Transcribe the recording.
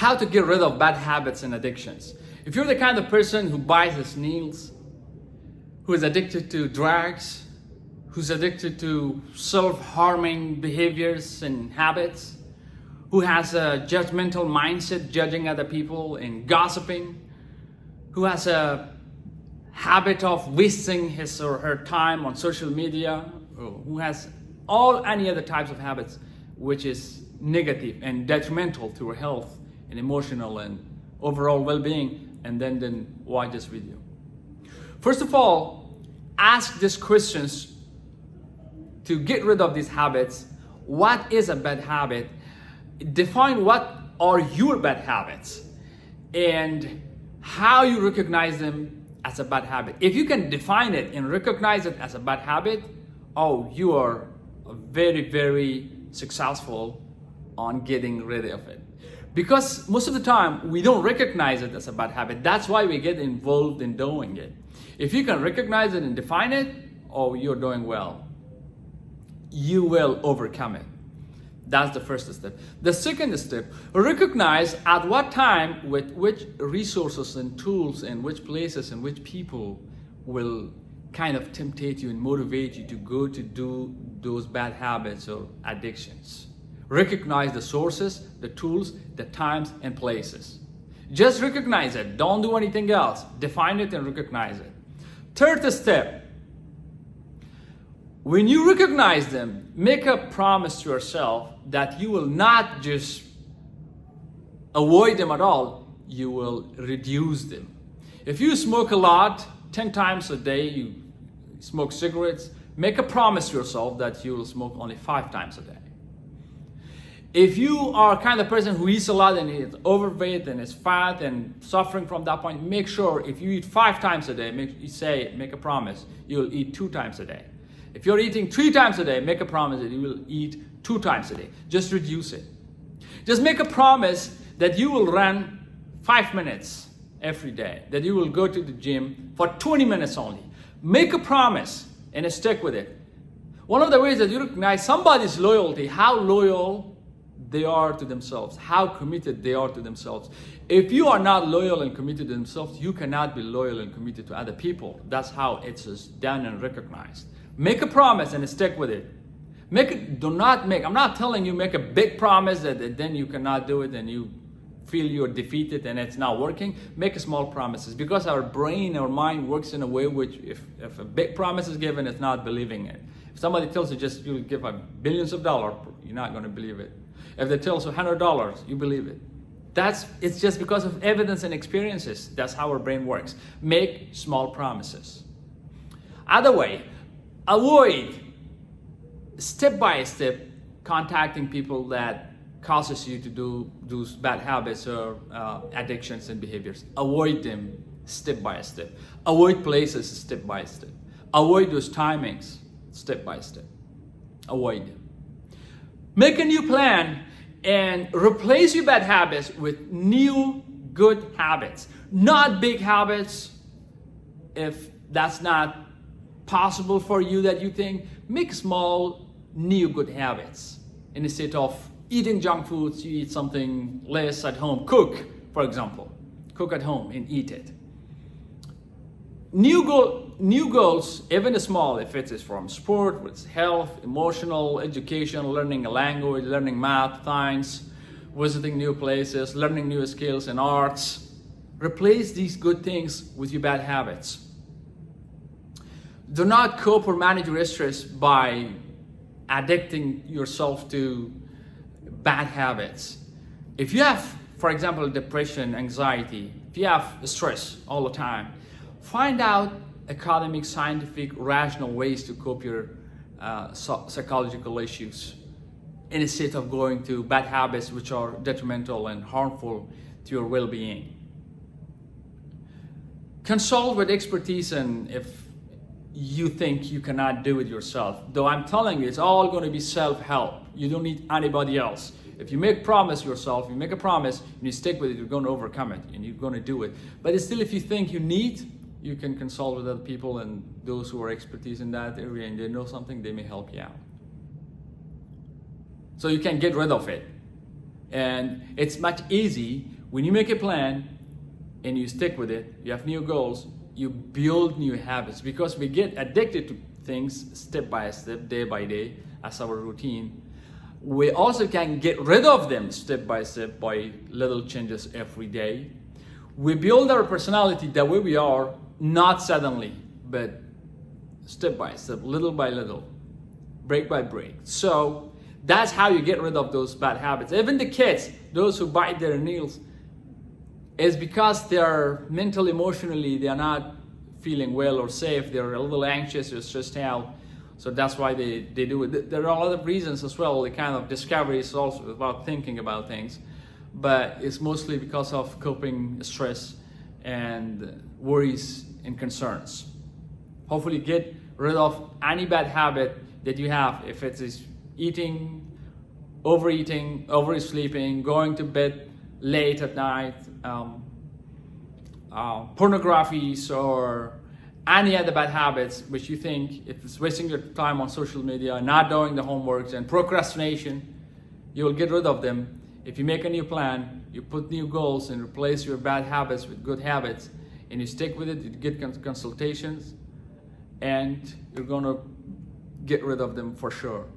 how to get rid of bad habits and addictions. If you're the kind of person who buys his meals, who is addicted to drugs, who's addicted to self-harming behaviors and habits, who has a judgmental mindset, judging other people and gossiping, who has a habit of wasting his or her time on social media, or who has any other types of habits which is negative and detrimental to our health and emotional and overall well-being, and then watch this video. First of all, ask these questions to get rid of these habits. What is a bad habit? Define what are your bad habits and how you recognize them as a bad habit. If you can define it and recognize it as a bad habit, you are very, very successful on getting rid of it. Because most of the time we don't recognize it as a bad habit. That's why we get involved in doing it. If you can recognize it and define it, you're doing well. You will overcome it. That's the first step. The second step, recognize at what time, with which resources and tools and which places and which people will kind of tempt you and motivate you to go to do those bad habits or addictions. Recognize the sources, the tools, the times and places. Just recognize it. Don't do anything else. Define it and recognize it. Third step, when you recognize them, make a promise to yourself that you will not just avoid them at all, you will reduce them. If you smoke a lot, 10 times a day you smoke cigarettes, make a promise to yourself that you will smoke only 5 times a day. If you are kind of person who eats a lot and is overweight and is fat and suffering from that point, make sure if you eat 5 times a day, make a promise, you'll eat 2 times a day. If you're eating 3 times a day, make a promise that you will eat 2 times a day. Just reduce it. Just make a promise that you will run 5 minutes every day, that you will go to the gym for 20 minutes only. Make a promise and stick with it. One of the ways that you recognize somebody's loyalty, how loyal they are to themselves, how committed they are to themselves. If you are not loyal and committed to themselves, you cannot be loyal and committed to other people. That's how it's done and recognized. Make a promise and stick with it. I'm not telling you make a big promise that then you cannot do it and you feel you're defeated and it's not working. Make small promises, because our brain, our mind works in a way which if a big promise is given, it's not believing it. If somebody tells you just you'll give billions of dollars, you're not going to believe it. If they tell you $100, you believe it. It's just because of evidence and experiences. That's how our brain works. Make small promises. Other way, avoid step by step contacting people that causes you to do those bad habits or addictions and behaviors. Avoid them step by step. Avoid places step by step. Avoid those timings step by step. Avoid them. Make a new plan and replace your bad habits with new good habits. Not big habits. If that's not possible for you that you think, make small new good habits. Instead of eating junk foods, you eat something less at home. Cook, for example. Cook at home and eat it. New goals, even small, if it is from sport, with health, emotional, education, learning a language, learning math, science, visiting new places, learning new skills and arts. Replace these good things with your bad habits. Do not cope or manage your stress by addicting yourself to bad habits. If you have, for example, depression, anxiety, if you have stress all the time, find out academic, scientific, rational ways to cope your psychological issues instead of going to bad habits which are detrimental and harmful to your well-being. Consult with expertise, and if you think you cannot do it yourself, though I'm telling you, it's all going to be self-help. You don't need anybody else. If you make a promise yourself, you make a promise and you stick with it, you're going to overcome it and you're going to do it. But still, if you think you can consult with other people and those who are expertise in that area and they know something, they may help you out. So you can get rid of it And it's much easy when you make a plan and you stick with it, you have new goals, you build new habits, because we get addicted to things step by step, day by day, as our routine. We also can get rid of them step by step by little changes every day. We build our personality the way we are, not suddenly, but step by step, little by little, break by break. So that's how you get rid of those bad habits. Even the kids, those who bite their nails, is because they're mentally, emotionally, they're not feeling well or safe. They're a little anxious or stressed out. So that's why they do it. There are other reasons as well. The kind of discovery is also about thinking about things, but it's mostly because of coping stress and worries and concerns. Hopefully get rid of any bad habit that you have. If it is eating, oversleeping, going to bed late at night, pornographies, or any other bad habits which you think if it's wasting your time on social media, not doing the homeworks, and procrastination, you will get rid of them. If you make a new plan, you put new goals and replace your bad habits with good habits, and you stick with it, you get consultations, and you're going to get rid of them for sure.